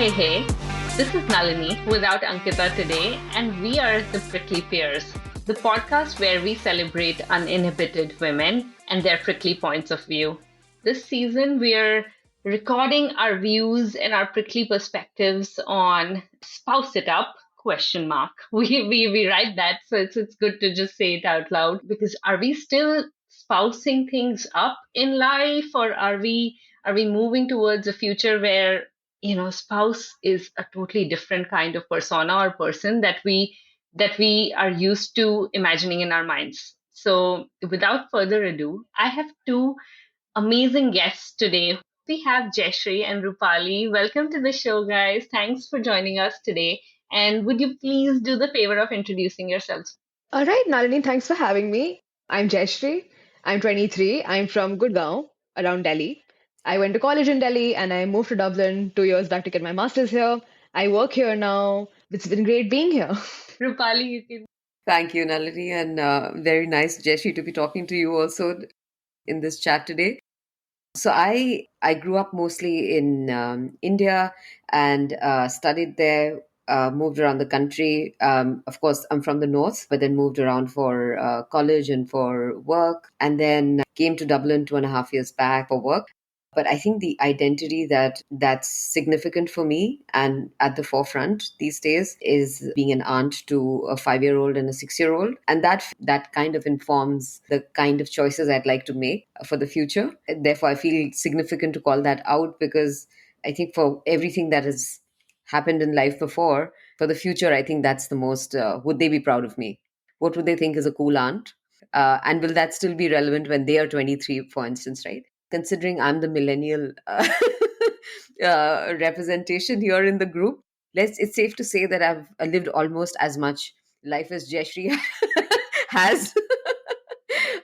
Hey, this is Nalini without Ankita today, and we are the Prickly Peers, the podcast where we celebrate uninhibited women and their prickly points of view. This season, we're recording our views and our prickly perspectives on spouse it up question mark. We write that, so it's good to just say it out loud because are we still spousing things up in life, or are we moving towards a future where spouse is a totally different kind of persona or person that we are used to imagining in our minds. So without further ado, I have two amazing guests today. We have Jaishree and Rupali. Welcome to the show, guys. Thanks for joining us today. And would you please do the favor of introducing yourselves? All right, Nalini, thanks for having me. I'm Jaishree. I'm 23. I'm from Gurgaon, around Delhi. I went to college in Delhi and I moved to Dublin 2 years back to get my master's here. I work here now. It's been great being here. Rupali, you can. Thank you, Nalini, and very nice, Jeshi, to be talking to you also in this chat today. So I grew up mostly in India and studied there. Moved around the country. Of course, I'm from the north, but then moved around for college and for work, and then came to Dublin 2.5 years back for work. But I think the identity that's significant for me and at the forefront these days is being an aunt to a 5-year-old and a 6-year-old, and that kind of informs the kind of choices I'd like to make for the future. Therefore, I feel significant to call that out because I think for everything that has happened in life before, for the future, I think that's the most. Would they be proud of me? What would they think is a cool aunt? And will that still be relevant when they are 23, for instance, right? Considering I'm the millennial representation here in the group, it's safe to say that I've lived almost as much life as Jaishree has.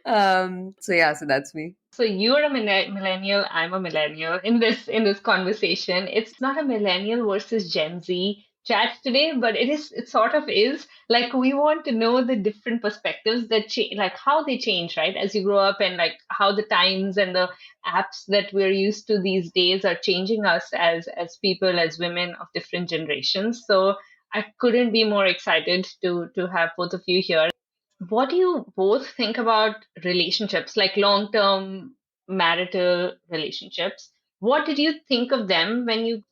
So yeah, so that's me. So you're a millennial, I'm a millennial in this conversation. It's not a millennial versus Gen Z chat today, but it sort of is. Like we want to know the different perspectives that like how they change, right? As you grow up and like how the times and the apps that we're used to these days are changing us as people, as women of different generations. So I couldn't be more excited to have both of you here. What do you both think about relationships, like long-term marital relationships? What did you think of them when you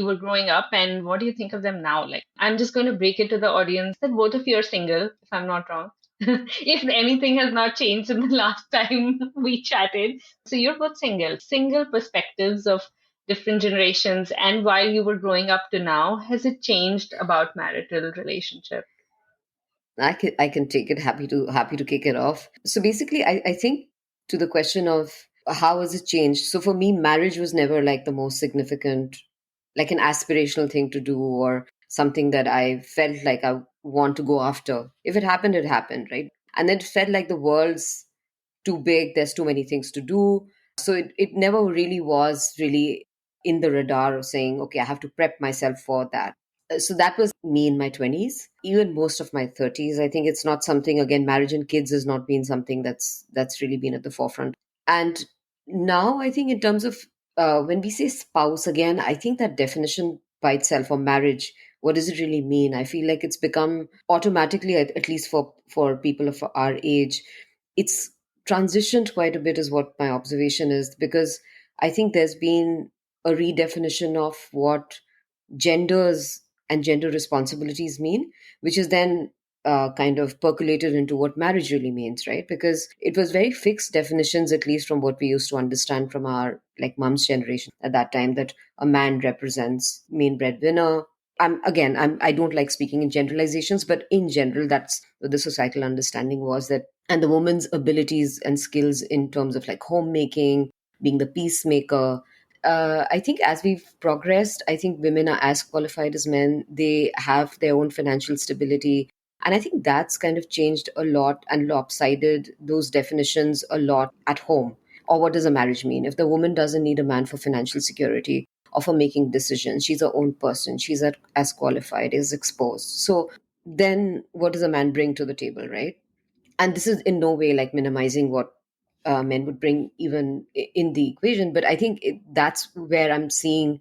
were growing up, and what do you think of them now? Like, I'm just going to break it to the audience that both of you are single, if I'm not wrong. If anything has not changed in the last time we chatted. So you're both single. Single perspectives of different generations, and while you were growing up to now, has it changed about marital relationship? I can take it. Happy to kick it off. So basically, I think to the question of how has it changed. So for me, marriage was never like the most significant, like an aspirational thing to do or something that I felt like I want to go after. If it happened, it happened, right? And then it felt like the world's too big. There's too many things to do. So it never really was really in the radar of saying, okay, I have to prep myself for that. So that was me in my 20s, even most of my 30s. I think it's not something, again, marriage and kids has not been something that's really been at the forefront. And now I think in terms of when we say spouse, again, I think that definition by itself or marriage, what does it really mean? I feel like it's become automatically, at least for people of our age, it's transitioned quite a bit is what my observation is, because I think there's been a redefinition of what genders and gender responsibilities mean, which is then kind of percolated into what marriage really means, right? Because it was very fixed definitions, at least from what we used to understand from our like mom's generation at that time, that a man represents main breadwinner. I don't like speaking in generalizations, but in general, that's what the societal understanding was, that, and the woman's abilities and skills in terms of like homemaking, being the peacemaker. I think as we've progressed, I think women are as qualified as men. They have their own financial stability. And I think that's kind of changed a lot and lopsided those definitions a lot at home. Or what does a marriage mean? If the woman doesn't need a man for financial security or for making decisions, she's her own person, she's as qualified, is exposed. So then what does a man bring to the table, right? And this is in no way like minimizing what men would bring even in the equation, but I think that's where I'm seeing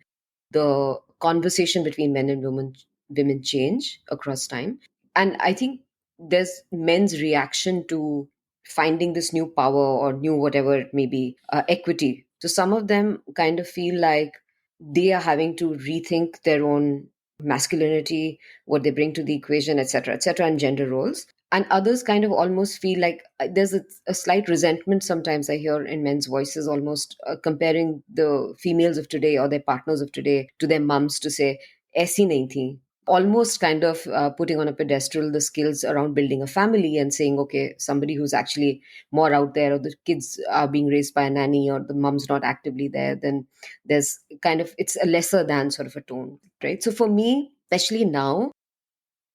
the conversation between men and women change across time. And I think there's men's reaction to finding this new power or new whatever it may be, equity. So some of them kind of feel like they are having to rethink their own masculinity, what they bring to the equation, etc., and gender roles. And others kind of almost feel like there's a slight resentment sometimes I hear in men's voices, almost comparing the females of today or their partners of today to their mums to say, aisi nahi thi. Almost kind of putting on a pedestal the skills around building a family and saying, okay, somebody who's actually more out there, or the kids are being raised by a nanny, or the mum's not actively there, then there's kind of, it's a lesser than sort of a tone, right? So for me, especially now,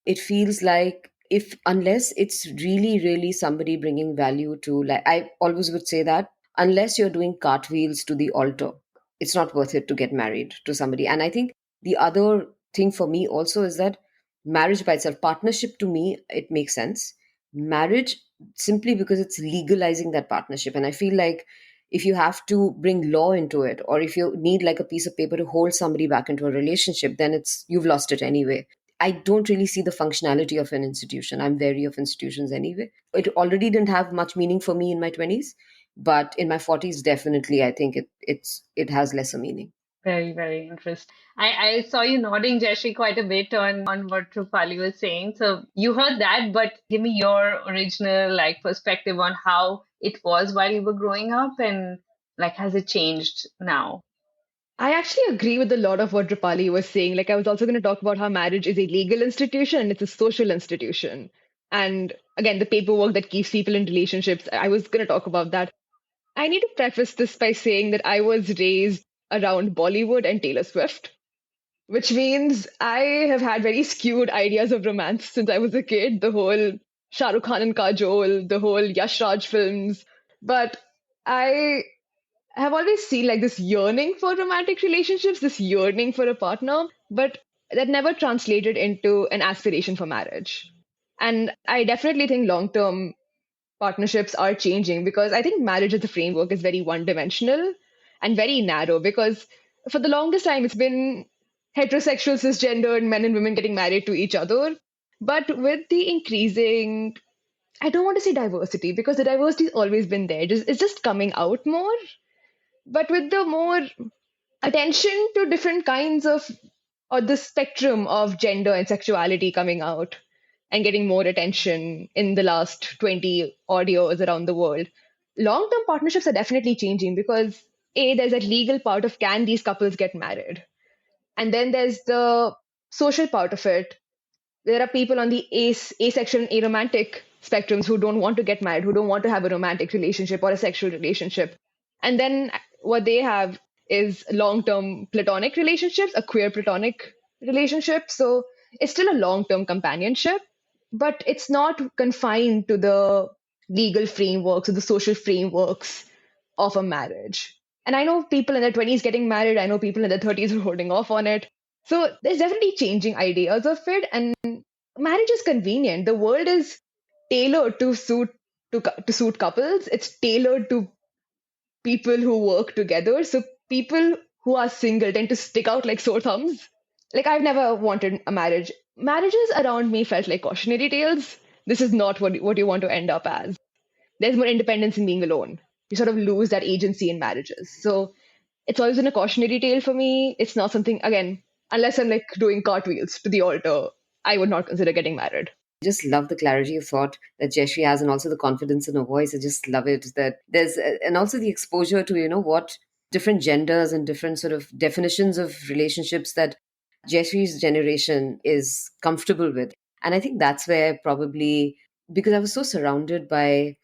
it feels like, if unless it's really really somebody bringing value to, like I always would say that unless you're doing cartwheels to the altar, it's not worth it to get married to somebody. And I think the other thing for me also is that marriage by itself, partnership, to me it makes sense. Marriage, simply because it's legalizing that partnership. And I feel like if you have to bring law into it, or if you need like a piece of paper to hold somebody back into a relationship, then it's, you've lost it anyway. I don't really see the functionality of an institution. I'm wary of institutions anyway. It already didn't have much meaning for me in my 20s, but in my 40s, definitely, I think it has lesser meaning. Very, very interesting. I saw you nodding, Jaishree, quite a bit on what Rupali was saying. So you heard that, but give me your original like perspective on how it was while you were growing up, and like has it changed now? I actually agree with a lot of what Rupali was saying. Like, I was also going to talk about how marriage is a legal institution and it's a social institution. And again, the paperwork that keeps people in relationships, I was going to talk about that. I need to preface this by saying that I was raised around Bollywood and Taylor Swift, which means I have had very skewed ideas of romance since I was a kid. The whole Shah Rukh Khan and Kajol, the whole Yash Raj films. But I have always seen like this yearning for romantic relationships, this yearning for a partner, but that never translated into an aspiration for marriage. And I definitely think long term partnerships are changing, because I think marriage as a framework is very one dimensional and very narrow, because for the longest time it's been heterosexual, cisgendered men and women getting married to each other. But with the increasing, I don't want to say diversity, because the diversity has always been there. It's just coming out more. But with the more attention to different kinds of, or the spectrum of gender and sexuality coming out and getting more attention in the last 20 odd years around the world, long term partnerships are definitely changing, because A, there's that legal part of can these couples get married? And then there's the social part of it. There are people on the asexual and aromantic spectrums who don't want to get married, who don't want to have a romantic relationship or a sexual relationship. And then what they have is long term platonic relationships, a queer platonic relationship. So it's still a long term companionship, but it's not confined to the legal frameworks or the social frameworks of a marriage. And I know people in their 20s getting married, I know people in their 30s are holding off on it. So there's definitely changing ideas of it. And marriage is convenient. The world is tailored to suit couples. It's tailored to people who work together. So people who are single tend to stick out like sore thumbs. Like, I've never wanted a marriage. Marriages around me felt like cautionary tales. This is not what you want to end up as. There's more independence in being alone. You sort of lose that agency in marriages. So it's always been a cautionary tale for me. It's not something, again, unless I'm like doing cartwheels to the altar, I would not consider getting married. Just love the clarity of thought that Jaishree has, and also the confidence in her voice. I just love it that there's, and also the exposure to, what different genders and different sort of definitions of relationships that Jaishree's generation is comfortable with. And I think that's where probably, because I was so surrounded by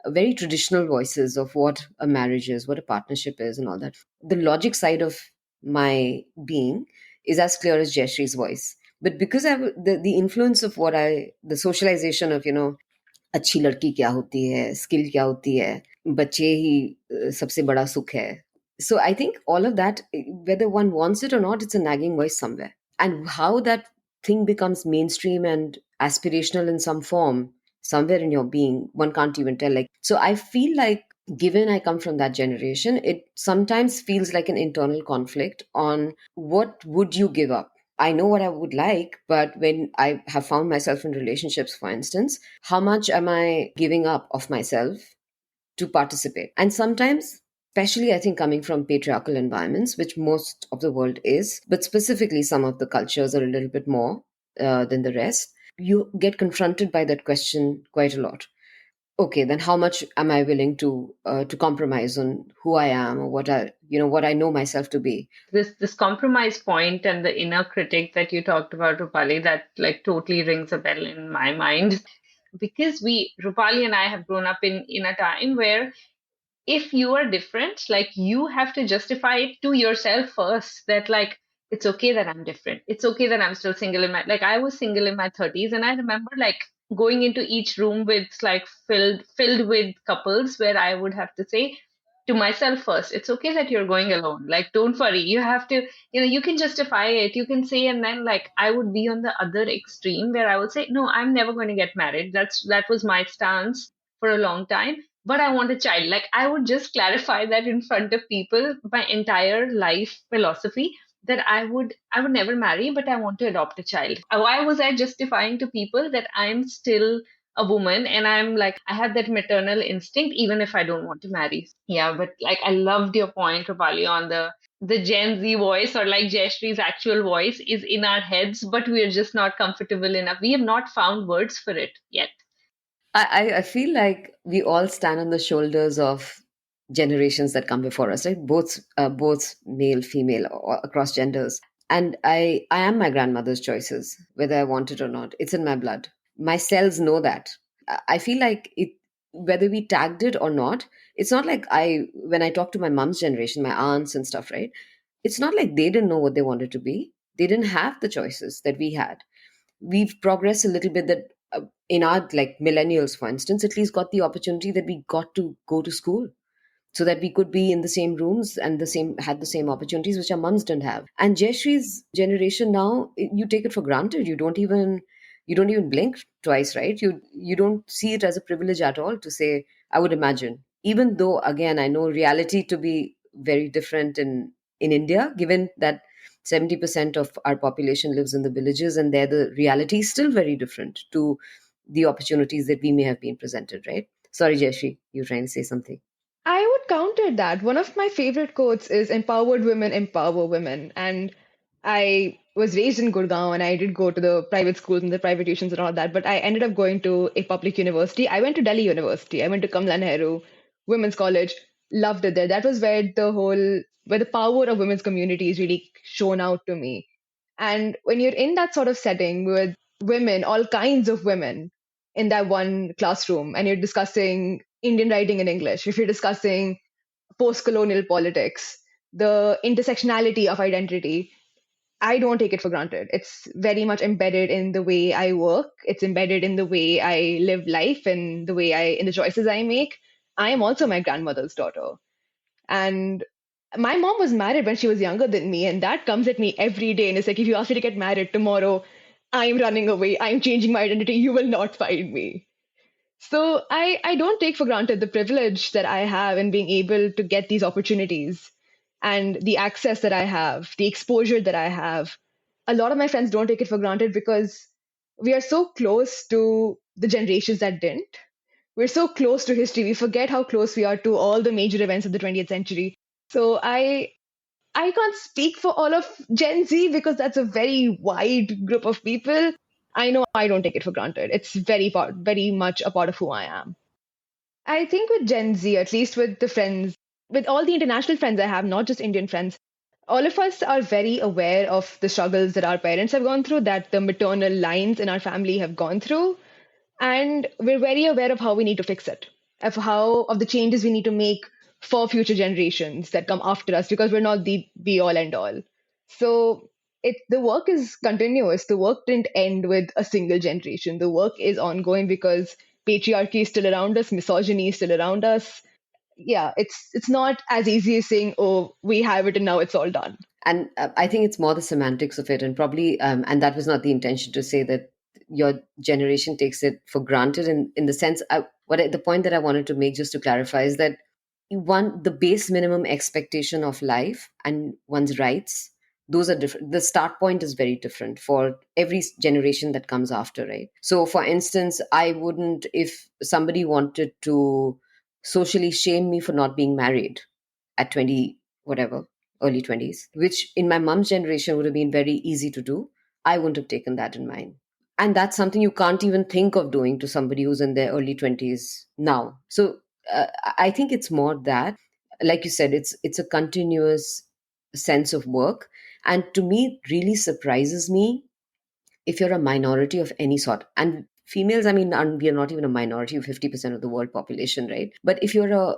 very traditional voices of what a marriage is, what a partnership is, and all that. The logic side of my being is as clear as Jayshree's voice. But because the influence of the socialization of, अच्छी लड़की क्या होती है, skill क्या होती है, बच्चे ही सबसे बड़ा सुख है. So I think all of that, whether one wants it or not, it's a nagging voice somewhere. And how that thing becomes mainstream and aspirational in some form, somewhere in your being, one can't even tell. Like, so I feel like given I come from that generation, it sometimes feels like an internal conflict on what would you give up. I know what I would like, but when I have found myself in relationships, for instance, how much am I giving up of myself to participate? And sometimes, especially I think coming from patriarchal environments, which most of the world is, but specifically some of the cultures are a little bit more than the rest, you get confronted by that question quite a lot. Okay, then how much am I willing to compromise on who I am, or what I know myself to be? This compromise point and the inner critic that you talked about, Rupali, that like totally rings a bell in my mind. Because Rupali and I have grown up in a time where if you are different, like you have to justify it to yourself first that like it's okay that I'm different. It's okay that I'm still single in my like I was single in my 30s, and I remember like going into each room with like filled with couples where I would have to say to myself first, it's okay that you're going alone. Like don't worry. You have to, you can justify it. You can say, and then like I would be on the other extreme where I would say, no, I'm never going to get married. That was my stance for a long time, but I want a child. Like I would just clarify that in front of people, my entire life philosophy that I would never marry, but I want to adopt a child. Why was I justifying to people that I'm still a woman and I'm like I have that maternal instinct even if I don't want to marry? Yeah, but like I loved your point, Rupali, on the Gen Z voice, or like Jaishree's actual voice is in our heads, but we're just not comfortable enough. We have not found words for it yet. I feel like we all stand on the shoulders of generations that come before us, right? Both male, female, or across genders. And I am my grandmother's choices, whether I want it or not. It's in my blood. My cells know that. I feel like it, whether we tagged it or not. It's not like when I talk to my mom's generation, my aunts and stuff, right? It's not like they didn't know what they wanted to be. They didn't have the choices that we had. We've progressed a little bit that in our, like, millennials, for instance, at least got the opportunity that we got to go to school, so that we could be in the same rooms and had the same opportunities which our mums didn't have. And Jayshree's generation now, you take it for granted. You don't even blink twice, right? You don't see it as a privilege at all to say, I would imagine. Even though, again, I know reality to be very different in India, given that 70% of our population lives in the villages, and there the reality is still very different to the opportunities that we may have been presented, right? Sorry, Jayashree, you're trying to say something. I would counter that. One of my favorite quotes is empowered women empower women. And I was raised in Gurgaon and I did go to the private schools and the private tuitions and all that, but I ended up going to a public university. I went to Delhi University. I went to Kamala Nehru Women's College. Loved it there. That was where the power of women's community is really shown out to me. And when you're in that sort of setting with women, all kinds of women in that one classroom, and you're discussing Indian writing in English, if you're discussing post colonial politics, the intersectionality of identity, I don't take it for granted. It's very much embedded in the way I work, it's embedded in the way I live life and in the choices I make. I am also my grandmother's daughter. And my mom was married when she was younger than me, and that comes at me every day. And it's like, if you ask me to get married tomorrow, I'm running away, I'm changing my identity, you will not find me. So I don't take for granted the privilege that I have in being able to get these opportunities and the access that I have, the exposure that I have. A lot of my friends don't take it for granted because we are so close to the generations that didn't. We're so close to history. We forget how close we are to all the major events of the 20th century. So I can't speak for all of Gen Z because that's a very wide group of people. I know I don't take it for granted. It's very much a part of who I am. I think with Gen Z, at least with the friends, with all the international friends I have, not just Indian friends, all of us are very aware of the struggles that our parents have gone through, that the maternal lines in our family have gone through, and we're very aware of how we need to fix it, of the changes we need to make for future generations that come after us, because we're not the be all end all. So the work is continuous. The work didn't end with a single generation. The work is ongoing because patriarchy is still around us, misogyny is still around us. Yeah, it's not as easy as saying, oh, we have it and now it's all done. And I think it's more the semantics of it, and probably, and that was not the intention to say that your generation takes it for granted. In the sense, the point that I wanted to make, just to clarify, is that the base minimum expectation of life and one's rights, those are different. The start point is very different for every generation that comes after, right? So for instance, I wouldn't, if somebody wanted to socially shame me for not being married at 20 whatever, early 20s, which in my mom's generation would have been very easy to do, I wouldn't have taken that in mind. And that's something you can't even think of doing to somebody who's in their early 20s now. So uh, I think it's more that, like you said, it's a continuous sense of work. And to me, it really surprises me if you're a minority of any sort. And females, I mean, we are not even a minority of 50% of the world population, right? But if you're a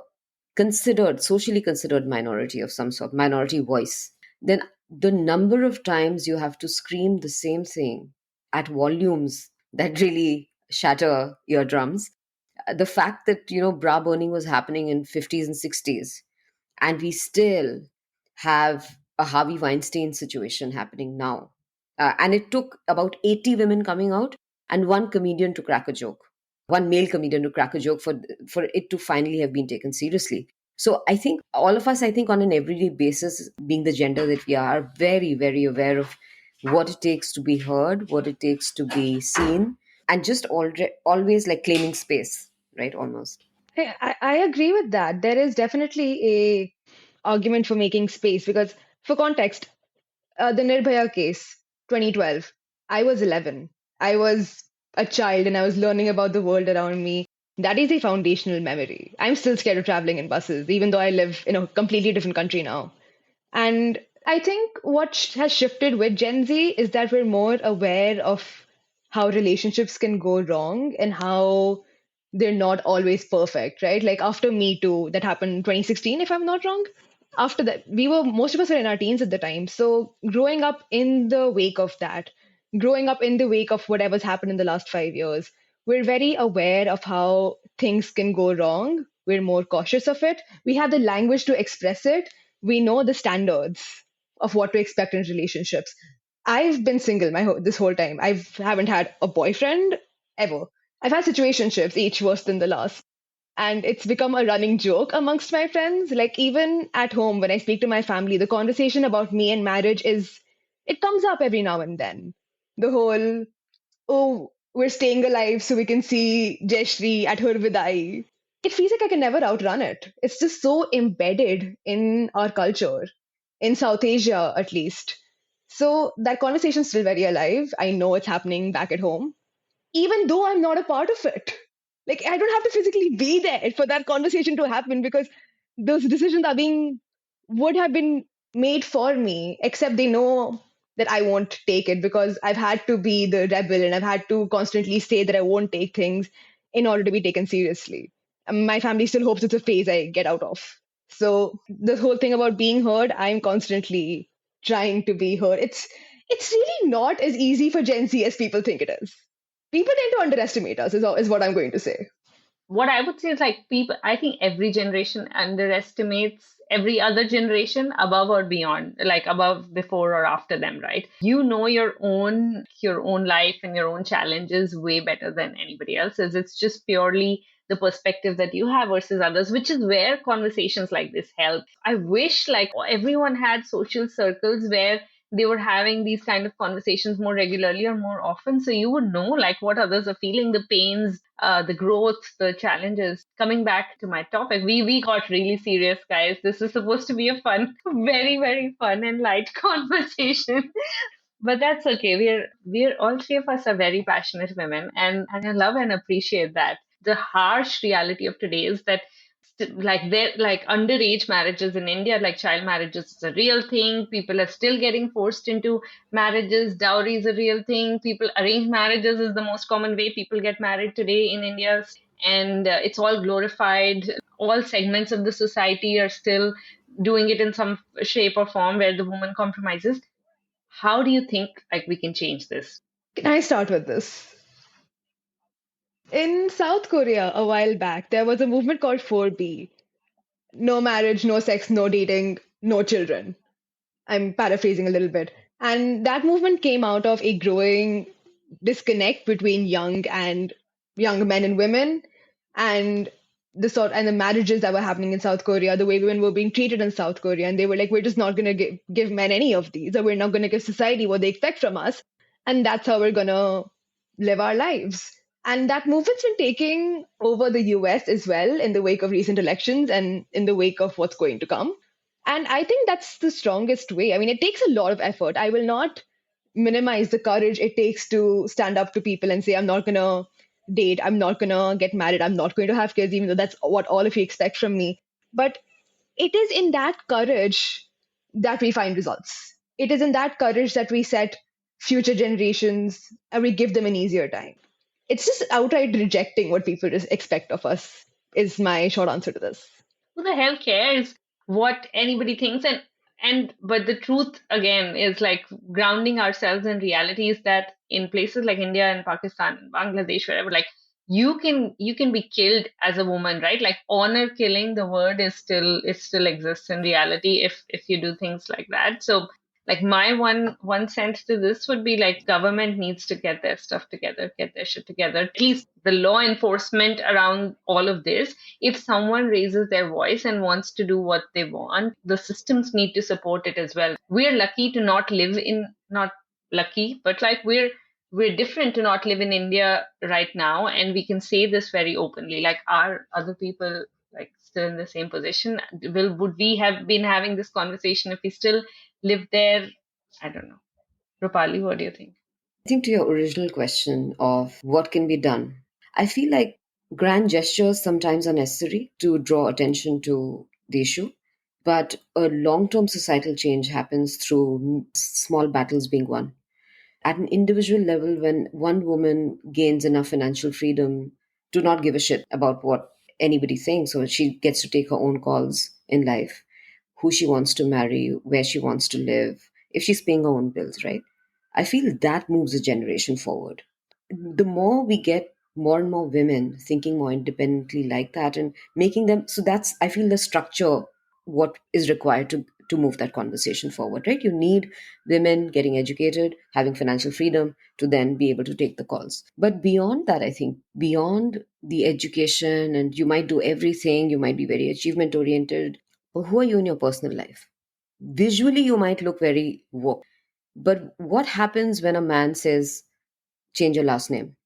socially considered minority of some sort, minority voice, then the number of times you have to scream the same thing at volumes that really shatter eardrums. The fact that, bra burning was happening in 50s and 60s, and we still have a Harvey Weinstein situation happening now. And it took about 80 women coming out and one comedian to crack a joke, one male comedian to crack a joke for it to finally have been taken seriously. So I think all of us, I think on an everyday basis, being the gender that we are, very, very aware of what it takes to be heard, what it takes to be seen, and just always like claiming space, right? Almost. I agree with that. There is definitely a argument for making space because, for context, the Nirbhaya case, 2012, I was 11. I was a child and I was learning about the world around me. That is a foundational memory. I'm still scared of traveling in buses, even though I live in a completely different country now. And I think what has shifted with Gen Z is that we're more aware of how relationships can go wrong and how they're not always perfect, right? Like after Me Too, that happened in 2016, if I'm not wrong. After that, most of us were in our teens at the time. So growing up in the wake of that, growing up in the wake of whatever's happened in the last 5 years, we're very aware of how things can go wrong. We're more cautious of it. We have the language to express it. We know the standards of what to expect in relationships. I've been single this whole time. I haven't had a boyfriend ever. I've had situationships, each worse than the last. And it's become a running joke amongst my friends. Like, even at home, when I speak to my family, the conversation about me and marriage it comes up every now and then. The whole, oh, we're staying alive so we can see Jaishree at her vidai. It feels like I can never outrun it. It's just so embedded in our culture, in South Asia at least. So that conversation's still very alive. I know it's happening back at home even though I'm not a part of it. Like, I don't have to physically be there for that conversation to happen because those decisions would have been made for me, except they know that I won't take it because I've had to be the rebel and I've had to constantly say that I won't take things in order to be taken seriously. My family still hopes it's a phase I get out of. So the whole thing about being heard, I'm constantly trying to be heard. It's really not as easy for Gen Z as people think it is. People tend to underestimate us, is what I'm going to say. What I would say is like people, I think every generation underestimates every other generation above or beyond, like above, before, or after them, right? You know your own life and your own challenges way better than anybody else's. It's just purely the perspective that you have versus others, which is where conversations like this help. I wish like everyone had social circles where they were having these kind of conversations more regularly or more often, so you would know like what others are feeling, the pains, the growth, the challenges. Coming back to my topic, we got really serious, guys. This is supposed to be a fun, very, very fun and light conversation. But that's okay. We're all three of us are very passionate women, and I love and appreciate that. The harsh reality of today is that like they're like underage marriages in India, like child marriages is a real thing. People are still getting forced into marriages. Dowry is a real thing. People arranged marriages is the most common way people get married today in India, and it's all glorified. All segments of the society are still doing it in some shape or form where the woman compromises. How do you think like we can change this? Can I start with this? In South Korea, a while back, there was a movement called 4B: no marriage, no sex, no dating, no children. I'm paraphrasing a little bit. And that movement came out of a growing disconnect between young men and women. And the sort and the marriages that were happening in South Korea, the way women were being treated in South Korea, and they were like, we're just not going to give men any of these, or we're not going to give society what they expect from us, and that's how we're going to live our lives. And that movement's been taking over the US as well in the wake of recent elections and in the wake of what's going to come. And I think that's the strongest way. I mean, it takes a lot of effort. I will not minimize the courage it takes to stand up to people and say, I'm not going to date, I'm not going to get married, I'm not going to have kids, even though that's what all of you expect from me. But it is in that courage that we find results. It is in that courage that we set future generations and we give them an easier time. It's just outright rejecting what people just expect of us, is my short answer to this. Who the hell cares what anybody thinks? And but the truth again is like grounding ourselves in reality is that in places like India and Pakistan and Bangladesh, wherever, like you can be killed as a woman, right? Like honor killing, the word is still, it still exists in reality if you do things like that. So like my one sense to this would be like government needs to get their stuff together, get their shit together. At least the law enforcement around all of this, if someone raises their voice and wants to do what they want, the systems need to support it as well. We're lucky to not live in, not lucky, but like we're different to not live in India right now, and we can say this very openly. Like, are other people like still in the same position? Would we have been having this conversation if we still lived there? I don't know. Rupali, what do you think? I think to your original question of what can be done, I feel like grand gestures sometimes are necessary to draw attention to the issue. But a long term societal change happens through small battles being won. At an individual level, when one woman gains enough financial freedom to not give a shit about what anybody thinks, or she gets to take her own calls in life, who she wants to marry, where she wants to live, if she's paying her own bills, right? I feel that moves a generation forward. The more we get more and more women thinking more independently like that and making them, so that's, I feel, the structure what is required to move that conversation forward, right? You need women getting educated, having financial freedom to then be able to take the calls. But beyond that, I think beyond the education, and you might do everything, you might be very achievement oriented, but who are you in your personal life? Visually you might look very woke, but what happens when a man says, change your last name,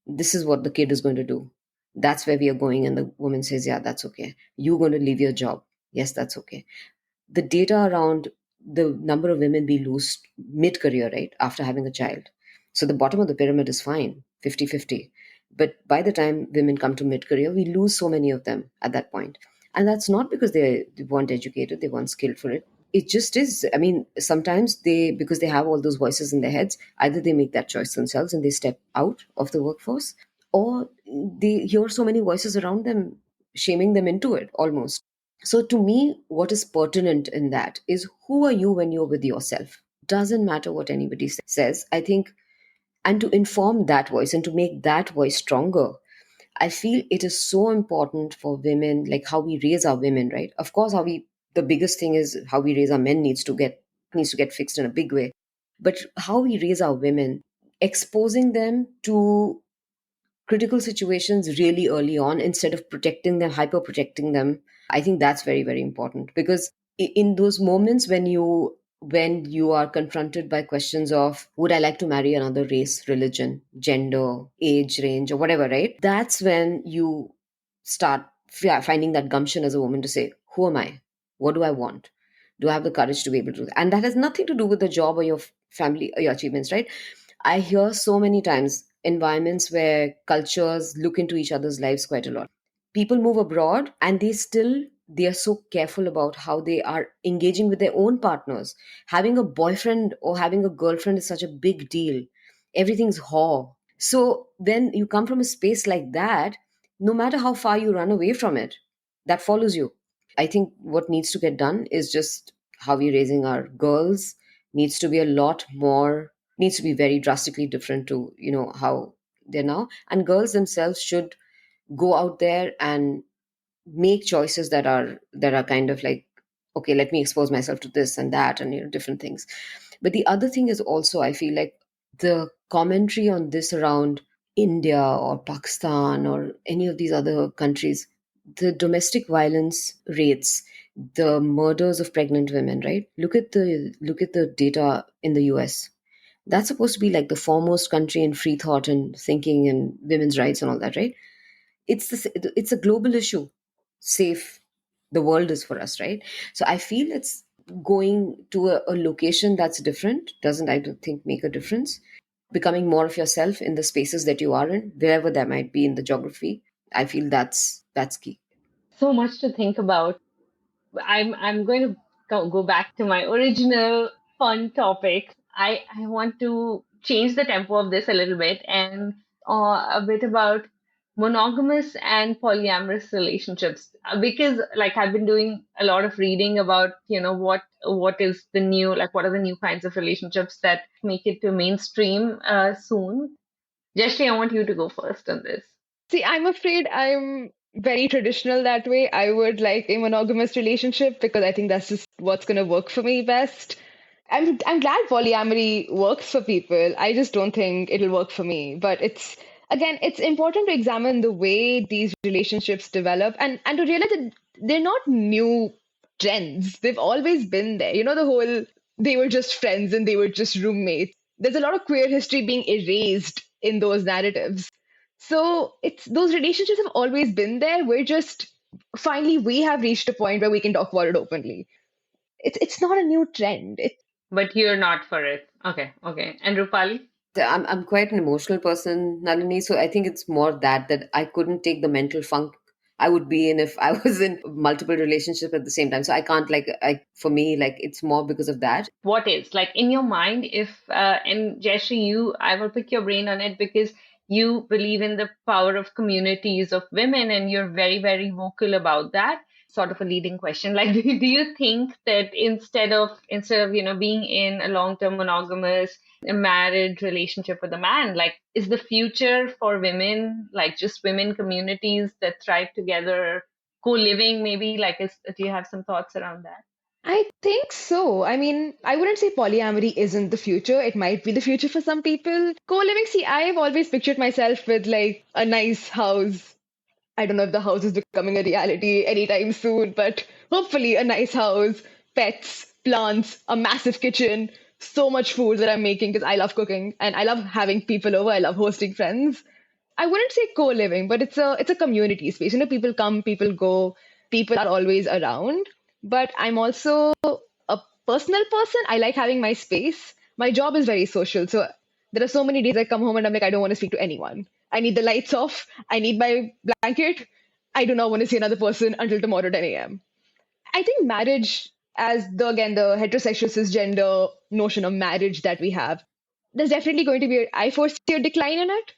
this is what the kid is going to do, that's where we are going, and the woman says, yeah, that's okay, you're going to leave your job, yes, that's okay. The data around the number of women we lose mid career, right, after having a child. So the bottom of the pyramid is fine, 50-50. But by the time women come to mid career, we lose so many of them at that point. And that's not because they weren't educated, they weren't skilled for it. It just is. I mean, sometimes they, because they have all those voices in their heads, either they make that choice themselves and they step out of the workforce, or they hear so many voices around them shaming them into it almost. So, to me, what is pertinent in that is, who are you when you're with yourself? Doesn't matter what anybody says, I think. And to inform that voice and to make that voice stronger, I feel it is so important for women, like how we raise our women, right? Of course, the biggest thing is how we raise our men needs to get fixed in a big way. But how we raise our women, exposing them to critical situations really early on instead of protecting them, hyper protecting them, I think that's very, very important. Because in those moments when you are confronted by questions of, would I like to marry another race, religion, gender, age range, or whatever, right, that's when you start finding that gumption as a woman to say, who am I, what do I want, do I have the courage to be able to do that? And that has nothing to do with the job or your family or your achievements, right? I hear so many times environments where cultures look into each other's lives quite a lot. People move abroad and they are so careful about how they are engaging with their own partners. Having a boyfriend or having a girlfriend is such a big deal. Everything's whore. So when you come from a space like that, no matter how far you run away from it, that follows you. I think what needs to get done is just how we're raising our girls needs to be a lot more, needs to be very drastically different to how they're now. And girls themselves should go out there and make choices that are kind of like, okay, let me expose myself to this and that, and different things. But the other thing is also, I feel like the commentary on this around India or Pakistan or any of these other countries, the domestic violence rates, the murders of pregnant women, right? Look at the data in the US. That's supposed to be like the foremost country in free thought and thinking and women's rights and all that, right? It's a global issue. Safe the world is for us, right? So I feel it's going to a location that's different doesn't, I don't think, make a difference. Becoming more of yourself in the spaces that you are in, wherever that might be in the geography, I feel that's key. So much to think about. I'm going to go back to my original fun topic. I want to change the tempo of this a little bit and a bit about monogamous and polyamorous relationships because like I've been doing a lot of reading about what is the new, like what are the new kinds of relationships that make it to mainstream soon. Jeshri, I want you to go first on this. See, I'm afraid I'm very traditional that way. I would like a monogamous relationship because I think that's just what's going to work for me best. I'm glad polyamory works for people. I just don't think it'll work for me. But it's again, it's important to examine the way these relationships develop and to realize that they're not new trends. They've always been there. You know, the whole they were just friends and they were just roommates. There's a lot of queer history being erased in those narratives. So it's those relationships have always been there. We're just finally we have reached a point where we can talk about it openly. It's not a new trend. But you're not for it. Okay, okay. And Rupali? I'm quite an emotional person, Nalini. So I think it's more that I couldn't take the mental funk I would be in if I was in multiple relationships at the same time. So I can't for me, like it's more because of that. What is like in your mind if and Jaishree, you I will pick your brain on it because you believe in the power of communities of women and you're very, very vocal about that. Sort of a leading question, like do you think that instead of being in a long-term monogamous a marriage relationship with a man, like is the future for women like just women communities that thrive together, co-living maybe, like do you have some thoughts around that? I think so. I mean, I wouldn't say polyamory isn't the future. It might be the future for some people. Co-living, see, I've always pictured myself with like a nice house. I don't know if the house is becoming a reality anytime soon, but hopefully a nice house, pets, plants, a massive kitchen, so much food that I'm making because I love cooking and I love having people over. I love hosting friends. I wouldn't say co-living, but it's a community space. You know, people come, people go, people are always around. But I'm also a personal person. I like having my space. My job is very social. So there are so many days I come home and I'm like, I don't want to speak to anyone. I need the lights off. I need my blanket. I do not want to see another person until tomorrow 10 a.m. I think marriage, as the again the heterosexual cisgender notion of marriage that we have, there's definitely going to be I foresee a decline in it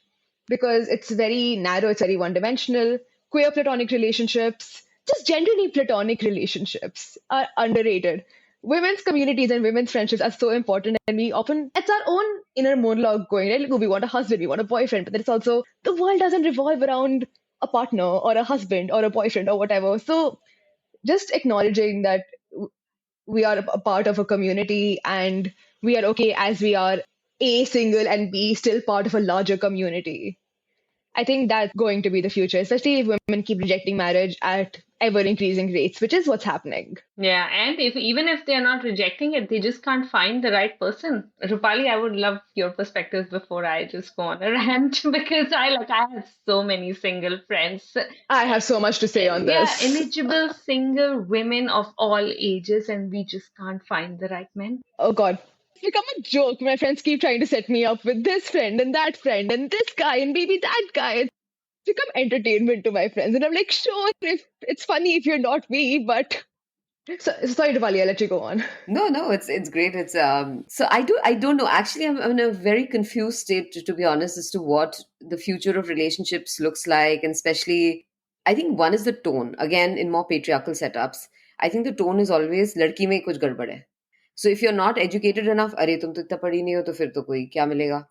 because it's very narrow, it's very one dimensional. Queer platonic relationships, just generally platonic relationships, are underrated. Women's communities and women's friendships are so important, and we often, it's our own inner monologue going, right? Like, oh, we want a husband, we want a boyfriend, but then it's also the world doesn't revolve around a partner or a husband or a boyfriend or whatever. So just acknowledging that we are a part of a community and we are okay as we are A, single, and B, still part of a larger community. I think that's going to be the future, especially if women keep rejecting marriage at ever increasing rates, which is what's happening. Yeah, and if even if they're not rejecting it, they just can't find the right person. Rupali, I would love your perspectives before I just go on a rant because I have so many single friends. I have so much to say on Yeah, this. eligible single women of all ages, and we just can't find the right men. Oh God. It's become a joke. My friends keep trying to set me up with this friend and this guy and maybe that guy. It's become entertainment to my friends. And I'm like, sure, if it's funny if you're not me, but sorry, Rupali, I'll let you go on. No, it's great. It's so I don't know. Actually, I'm in a very confused state to be honest as to what the future of relationships looks like, and especially I think one is the tone. Again, in more patriarchal setups, I think the tone is always लड़की में कुछ गड़बड़ है. So if you're not educated enough, अरे तुम तो इतना पढ़ी नहीं हो तो फिर तो कोई क्या मिलेगा?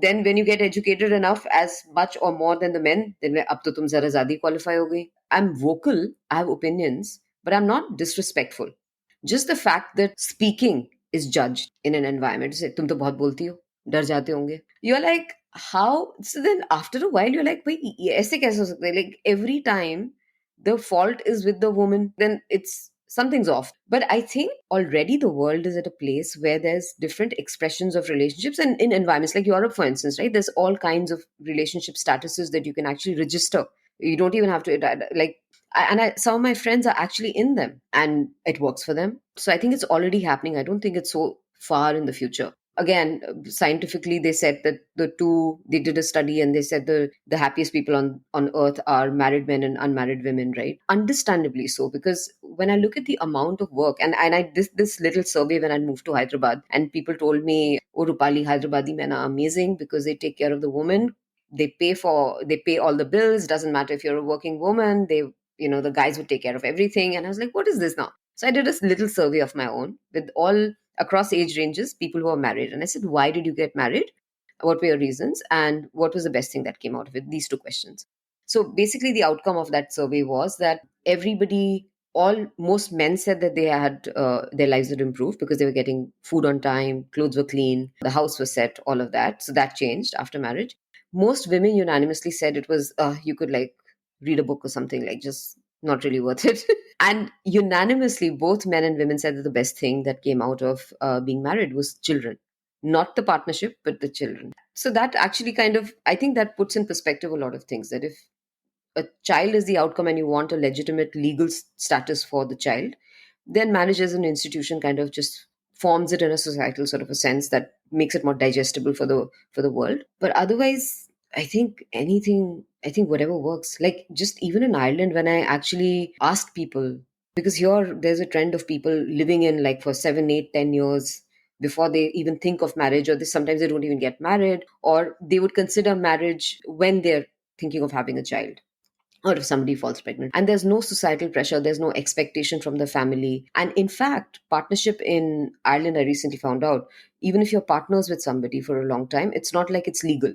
Then when you get educated enough, as much or more than the men, then अब तो तुम जरा ज़्यादा qualify हो गई. I'm vocal. I have opinions, but I'm not disrespectful. Just the fact that speaking is judged in an environment. Say, तुम तो बहुत बोलती हो, डर जाते होंगे. You're like, how? So then after a while, you're like, wait, ऐसे कैसे हो सकता है? Like every time the fault is with the woman, then it's something's off. But I think already the world is at a place where there's different expressions of relationships, and in environments like Europe, for instance, right? There's all kinds of relationship statuses that you can actually register. You don't even have to like. Some of my friends are actually in them, and it works for them. So I think it's already happening. I don't think it's so far in the future. Again, scientifically, they said that they did a study, and they said the happiest people on earth are married men and unmarried women, right? Understandably so, because when I look at the amount of work, and I this little survey when I moved to Hyderabad, and people told me, oh, Rupali, Hyderabadi men are amazing because they take care of the woman. They pay all the bills. Doesn't matter if you're a working woman. The guys would take care of everything. And I was like, what is this now? So I did a little survey of my own with all across age ranges, people who are married. And I said, why did you get married? What were your reasons? And what was the best thing that came out of it? These two questions. So basically, the outcome of that survey was that most men said that they had their lives had improved because they were getting food on time, clothes were clean, the house was set, all of that. So that changed after marriage. Most women unanimously said it was you could like read a book or something, like just not really worth it. And unanimously, both men and women said that the best thing that came out of being married was children, not the partnership, but the children. So that actually I think that puts in perspective a lot of things. That if a child is the outcome and you want a legitimate legal status for the child, then marriage as an institution kind of just forms it in a societal sort of a sense that makes it more digestible for the world. But otherwise, I think whatever works. Like just even in Ireland, when I actually asked people, because here there's a trend of people living in like for 7, 8, 10 years before they even think of marriage, or sometimes they don't even get married, or they would consider marriage when they're thinking of having a child, or if somebody falls pregnant. And there's no societal pressure, there's no expectation from the family. And in fact, partnership in Ireland, I recently found out, even if you're partners with somebody for a long time, it's not like it's legal.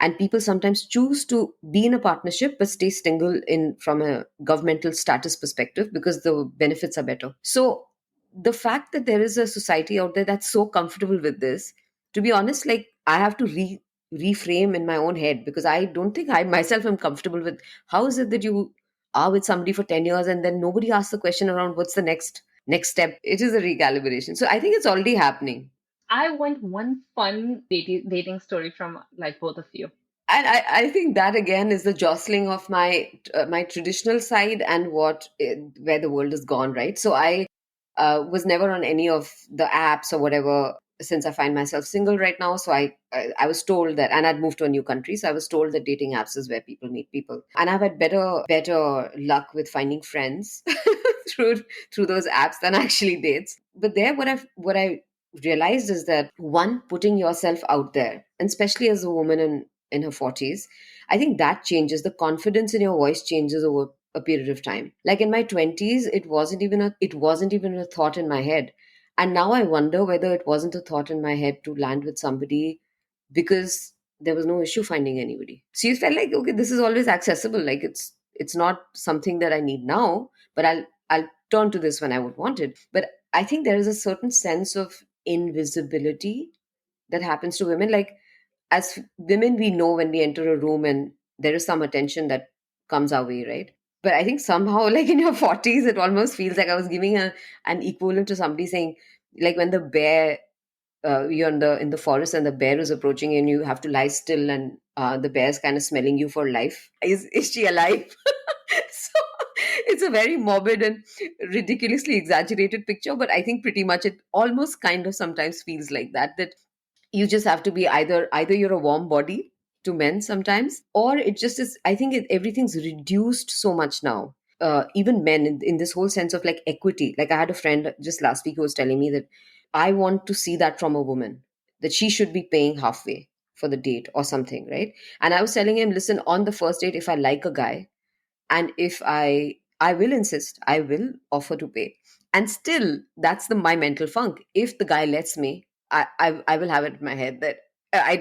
And people sometimes choose to be in a partnership but stay single in from a governmental status perspective because the benefits are better. So the fact that there is a society out there that's so comfortable with this, to be honest, like I have to reframe in my own head, because I don't think I myself am comfortable with how is it that you are with somebody for 10 years and then nobody asks the question around what's the next step. It is a recalibration. So I think it's already happening. I want one fun dating story from like both of you. And I think that again is the jostling of my traditional side and where the world has gone, right? So I was never on any of the apps or whatever, since I find myself single right now. So I was told that, and I'd moved to a new country, so I was told that dating apps is where people meet people, and I've had better luck with finding friends through through those apps than actually dates. But there, what I realized is that, one, putting yourself out there, and especially as a woman in her 40s, I think that changes. The confidence in your voice changes over a period of time. Like in my 20s, it wasn't even a thought in my head. And now I wonder whether it wasn't a thought in my head to land with somebody because there was no issue finding anybody. So you felt like, okay, this is always accessible. Like it's not something that I need now, but I'll turn to this when I would want it. But I think there is a certain sense of invisibility that happens to women. Like as women, we know when we enter a room and there is some attention that comes our way, right? But I think somehow, like in your 40s, it almost feels like I was giving an equivalent to somebody saying, like when the bear, you're in the forest and the bear is approaching and you have to lie still, and the bear's kind of smelling you for life. Is she alive? So it's a very morbid and ridiculously exaggerated picture, but I think pretty much it almost kind of sometimes feels like that you just have to be either you're a warm body to men sometimes, or it just is. I think everything's reduced so much now. Even men in this whole sense of like equity. Like I had a friend just last week who was telling me that I want to see that from a woman, that she should be paying halfway for the date or something, right? And I was telling him, listen, on the first date, if I like a guy, and if I will insist, I will offer to pay. And still, that's my mental funk. If the guy lets me, I will have it in my head that I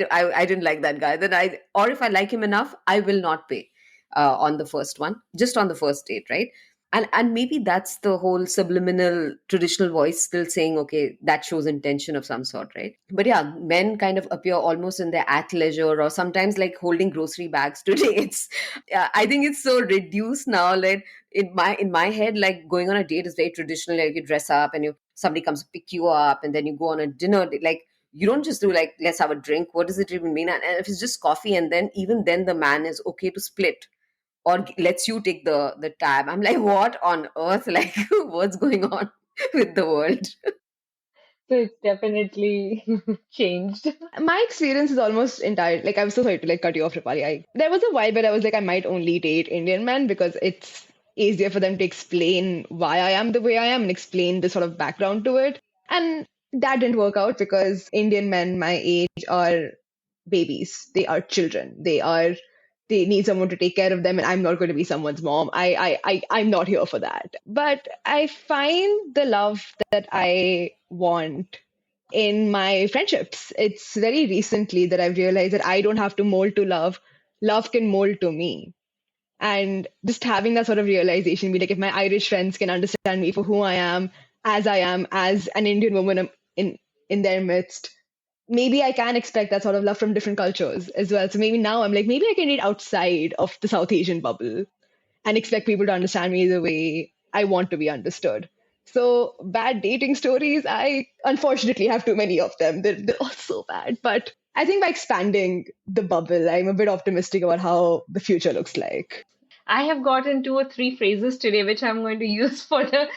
didn't like that guy, then or if I like him enough, I will not pay on the first one, just on the first date, right? and maybe that's the whole subliminal traditional voice still saying, okay, that shows intention of some sort, right? But yeah, men kind of appear almost in their athleisure, or sometimes like holding grocery bags today. It's yeah, I think it's so reduced now. Like in my head, like going on a date is very traditional. Like you dress up and you somebody comes to pick you up, and then you go on a dinner date. Like you don't just do like, let's have a drink. What does it even mean? And if it's just coffee, and then even then the man is okay to split or lets you take the tab. I'm like, what on earth? Like, what's going on with the world? So it's definitely changed. My experience is almost entire. Like, I'm so sorry to like cut you off, Rupali. There was a while where I was like, I might only date Indian men because it's easier for them to explain why I am the way I am and explain the sort of background to it. And that didn't work out because Indian men my age are babies. They are children. They need someone to take care of them, and I'm not going to be someone's mom. I'm not here for that. But I find the love that I want in my friendships. It's very recently that I've realized that I don't have to mold to love. Love can mold to me. And just having that sort of realization, be like, if my Irish friends can understand me for who I am as an Indian woman in their midst, maybe I can expect that sort of love from different cultures as well. So maybe now I'm like, maybe I can date outside of the South Asian bubble and expect people to understand me the way I want to be understood. So bad dating stories, I unfortunately have too many of them. They're all so bad. But I think by expanding the bubble, I'm a bit optimistic about how the future looks like. I have gotten 2 or 3 phrases today, which I'm going to use for the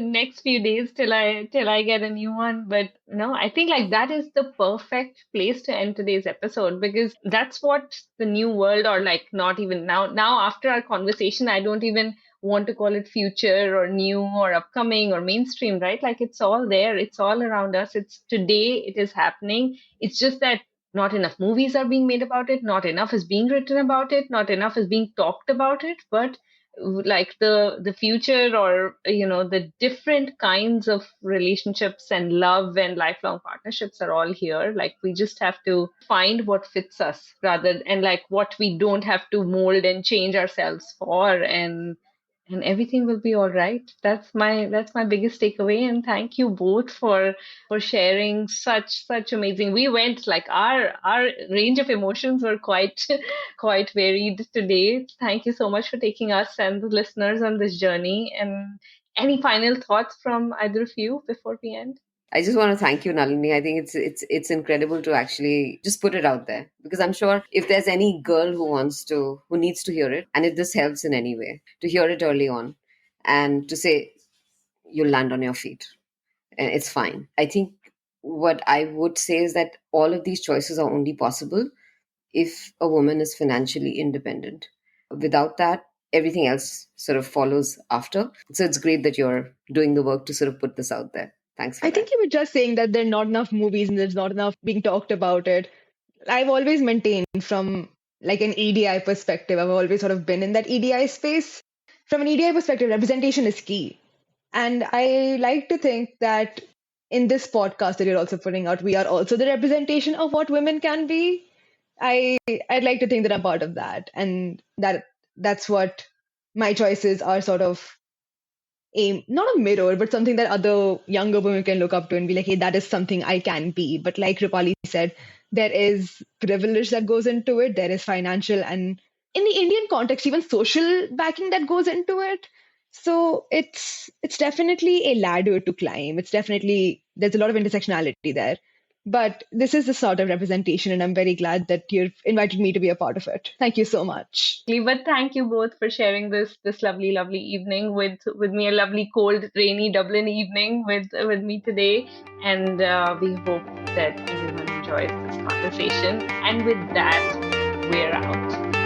next few days till I get a new one. But no, I think like that is the perfect place to end today's episode, because that's what the new world, or like not even now. Now after our conversation, I don't even want to call it future or new or upcoming or mainstream, right? Like it's all there. It's all around us. It's today. It is happening. It's just that not enough movies are being made about it, not enough is being written about it, not enough is being talked about it. But like the future, or the different kinds of relationships and love and lifelong partnerships are all here. Like we just have to find what fits us, rather, and like what we don't have to mold and change ourselves for, and everything will be all right. That's my biggest takeaway. And thank you both for sharing such amazing. We went like our range of emotions were quite quite varied today. Thank you so much for taking us and the listeners on this journey. And any final thoughts from either of you before we end? I just want to thank you, Nalini. I think it's incredible to actually just put it out there, because I'm sure if there's any girl who needs to hear it, and if this helps in any way, to hear it early on, and to say you'll land on your feet and it's fine. I think what I would say is that all of these choices are only possible if a woman is financially independent. Without that, everything else sort of follows after. So it's great that you're doing the work to sort of put this out there. Thanks for I think that. you were just saying that there are not enough movies and there's not enough being talked about it. I've always maintained from like an EDI perspective, I've always sort of been in that EDI space. From an EDI perspective, representation is key. And I like to think that in this podcast that you're also putting out, we are also the representation of what women can be. I'd like to think that I'm part of that, and that's what my choices are sort of aim, not a mirror, but something that other younger women can look up to and be like, hey, that is something I can be. But like Rupali said, there is privilege that goes into it. There is financial and in the Indian context, even social backing that goes into it. So it's definitely a ladder to climb. It's definitely there's a lot of intersectionality there. But this is the sort of representation, and I'm very glad that you've invited me to be a part of it. Thank you so much. But thank you both for sharing this lovely evening with me, a lovely cold rainy Dublin evening with me today. And we hope that everyone enjoys this conversation. And with that, we're out.